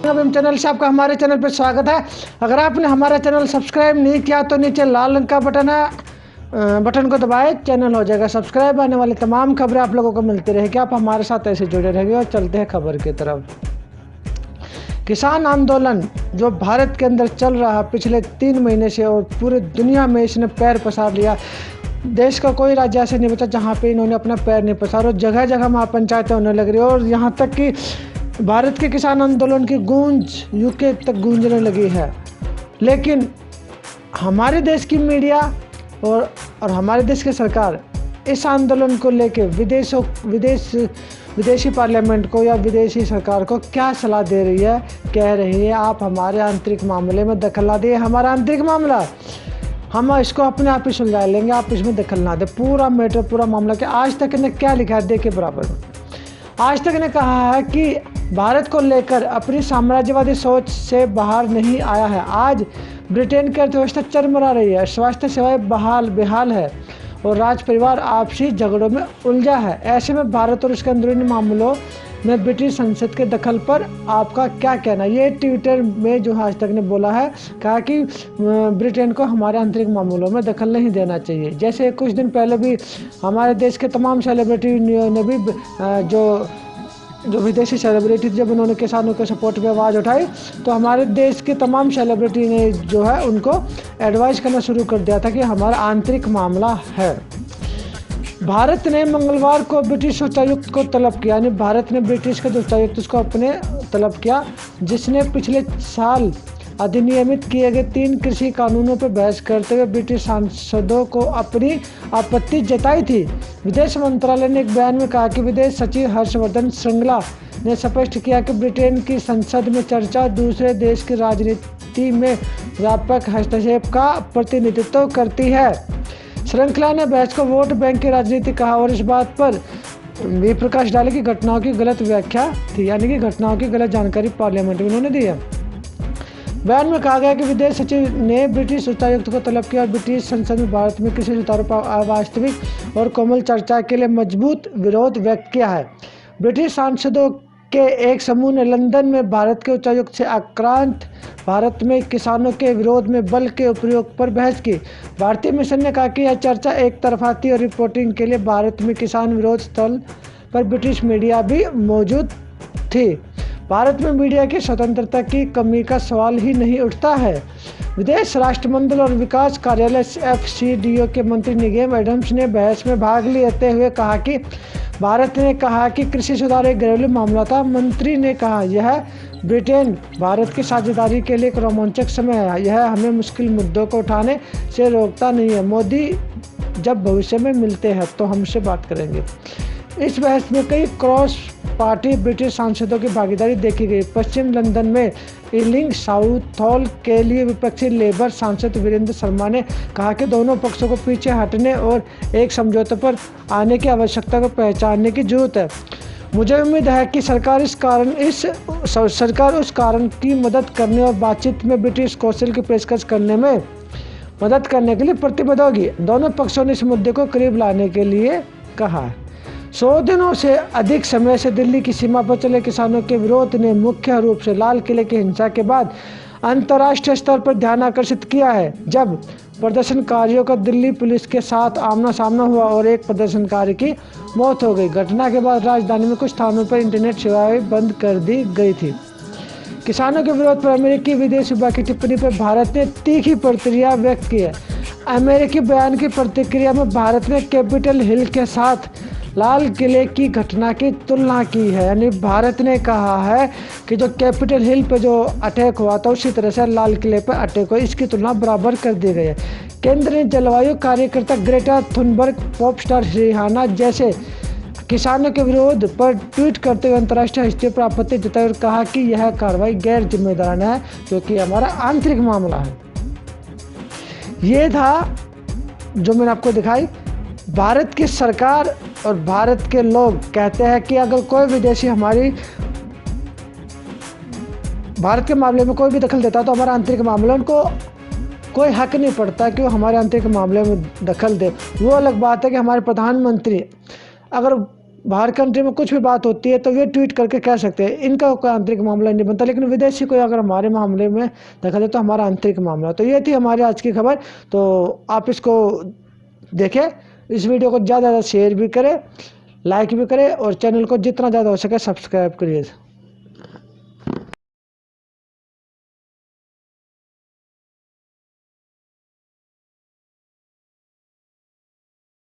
नवीन channel से आपका हमारे चैनल पर स्वागत है। अगर आपने हमारा चैनल सब्सक्राइब नहीं किया तो नीचे लाल रंग का बटन है, बटन को दबाए, चैनल हो जाएगा सब्सक्राइब। आने वाली तमाम खबरें आप लोगों को मिलती रहेगी, आप हमारे साथ ऐसे जुड़े रहेंगे। और चलते हैं खबर की तरफ। किसान आंदोलन जो भारत के अंदर चल रहा पिछले 3 महीने से और पूरी दुनिया में इसने पैर पसार लिया। देश का कोई राज्य ऐसे नहीं बचा जहाँ पे इन्होंने अपना पैर नहीं पसारा और जगह जगह महापंचायतें होने लग रही है। और यहाँ तक कि भारत के किसान आंदोलन की गूंज यूके तक गूंजने लगी है। लेकिन हमारे देश की मीडिया और हमारे देश की सरकार इस आंदोलन को लेके विदेशी पार्लियामेंट को या विदेशी सरकार को क्या सलाह दे रही है, कह रही है आप हमारे आंतरिक मामले में दखल ना दें। हमारा आंतरिक मामला हम इसको अपने आप ही सुलझा लेंगे, आप इसमें दखल ना दें। पूरा मैटर, पूरा मामला कि आज तक ने क्या लिखा है देखिए बराबर में। आज तक ने कहा है कि भारत को लेकर अपनी साम्राज्यवादी सोच से बाहर नहीं आया है। आज ब्रिटेन की अर्थव्यवस्था चरमरा रही है, स्वास्थ्य सेवाएं बेहाल है और राज परिवार आपसी झगड़ों में उलझा है। ऐसे में भारत और उसके अंदरूनी मामलों में ब्रिटिश संसद के दखल पर आपका क्या कहना। ये ट्विटर में जो आज तक ने बोला है, कहा कि ब्रिटेन को हमारे आंतरिक मामलों में दखल नहीं देना चाहिए। जैसे कुछ दिन पहले भी हमारे देश के तमाम सेलिब्रिटी ने भी जो विदेशी सेलिब्रिटी जब उन्होंने किसानों के सपोर्ट में आवाज़ उठाई तो हमारे देश के तमाम सेलिब्रिटी ने जो है उनको एडवाइस करना शुरू कर दिया था कि हमारा आंतरिक मामला है। भारत ने मंगलवार को ब्रिटिश उच्चायुक्त को तलब किया, यानी भारत ने ब्रिटिश के जो उच्चायुक्त उसको अपने तलब किया, जिसने पिछले साल अधिनियमित किए गए 3 कृषि कानूनों पर बहस करते हुए ब्रिटिश सांसदों को अपनी आपत्ति जताई थी। विदेश मंत्रालय ने एक बयान में कहा कि विदेश सचिव हर्षवर्धन श्रृंगला ने स्पष्ट किया कि ब्रिटेन की संसद में चर्चा दूसरे देश की राजनीति में व्यापक हस्तक्षेप का प्रतिनिधित्व करती है। श्रृंखला ने बहस को वोट बैंक की राजनीति कहा और इस बात पर भी प्रकाश डाले कि घटनाओं की गलत व्याख्या थी, यानी कि घटनाओं की गलत जानकारी पार्लियामेंट में उन्होंने दी है। बयान में कहा गया कि विदेश सचिव ने ब्रिटिश उच्चायुक्त को तलब किया और ब्रिटिश संसद में भारत में कृषि सुधारों पर अवास्तविक और कोमल चर्चा के लिए मजबूत विरोध व्यक्त किया है। ब्रिटिश सांसदों के एक समूह ने लंदन में भारत के उच्चायुक्त से आक्रांत भारत में किसानों के विरोध में बल के उपयोग पर बहस की। भारतीय मिशन ने कहा कि यह चर्चा एक तरफा थी और रिपोर्टिंग के लिए भारत में किसान विरोध स्थल पर ब्रिटिश मीडिया भी मौजूद थी। भारत में मीडिया की स्वतंत्रता की कमी का सवाल ही नहीं उठता है। विदेश राष्ट्रमंडल और विकास कार्यालय FCDO के मंत्री निगेम एडम्स ने बहस में भाग लेते हुए कहा कि भारत ने कहा कि कृषि सुधार एक घरेलू मामला था। मंत्री ने कहा यह ब्रिटेन भारत की साझेदारी के लिए एक रोमांचक समय है, यह हमें मुश्किल मुद्दों को उठाने से रोकता नहीं है। मोदी जब भविष्य में मिलते हैं तो हमसे बात करेंगे। इस बहस में कई क्रॉस पार्टी ब्रिटिश सांसदों की भागीदारी देखी गई। पश्चिम लंदन में ईलिंग साउथहॉल के लिए विपक्षी लेबर सांसद वीरेंद्र शर्मा ने कहा कि दोनों पक्षों को पीछे हटने और एक समझौते पर आने की आवश्यकता को पहचानने की जरूरत है। मुझे उम्मीद है कि सरकार उस कारण की मदद करने और बातचीत में ब्रिटिश कौंसिल की पेशकश करने में मदद करने के लिए प्रतिबद्ध होगी। दोनों पक्षों ने इस मुद्दे को करीब लाने के लिए कहा है। 100 दिनों से अधिक समय से दिल्ली की सीमा पर चले किसानों के विरोध ने मुख्य रूप से लाल किले की हिंसा के बाद अंतर्राष्ट्रीय स्तर पर ध्यान आकर्षित किया है, जब प्रदर्शनकारियों का दिल्ली पुलिस के साथ आमना सामना हुआ और एक प्रदर्शनकारी की मौत हो गई। घटना के बाद राजधानी में कुछ स्थानों पर इंटरनेट सेवाएं बंद कर दी गई थी। किसानों के विरोध पर अमेरिकी विदेश विभाग की टिप्पणी पर भारत ने तीखी प्रतिक्रिया व्यक्त की है। अमेरिकी बयान की प्रतिक्रिया में भारत ने कैपिटल हिल के साथ लाल किले की घटना की तुलना की है, यानी भारत ने कहा है कि जो कैपिटल हिल पे जो अटैक हुआ था उसी तरह से लाल किले पर अटैक हुआ, इसकी तुलना बराबर कर दी गई है। केंद्र ने जलवायु कार्यकर्ता Greta Thunberg, pop star Rihanna जैसे किसानों के विरोध पर ट्वीट करते हुए अंतर्राष्ट्रीय हस्तियों पर आपत्ति जताई और कहा कि यह कार्रवाई गैर जिम्मेदाराना है क्योंकि हमारा आंतरिक मामला है। ये था जो मैंने आपको दिखाई। भारत की सरकार और भारत के लोग कहते हैं कि अगर कोई विदेशी हमारी भारत के मामले में कोई भी दखल देता है तो हमारा आंतरिक मामला, उनको कोई हक नहीं पड़ता कि वो हमारे आंतरिक मामले में दखल दे। वो अलग बात है कि हमारे प्रधानमंत्री अगर बाहर कंट्री में कुछ भी बात होती है तो ये ट्वीट करके कह सकते हैं, इनका कोई आंतरिक मामला नहीं बनता। लेकिन विदेशी कोई अगर हमारे मामले में देखा जाए तो हमारा आंतरिक मामला। तो ये थी हमारी आज की खबर। तो आप इसको देखें, इस वीडियो को ज़्यादा से ज़्यादा शेयर भी करें, लाइक भी करें और चैनल को जितना ज़्यादा हो सके सब्सक्राइब करिए।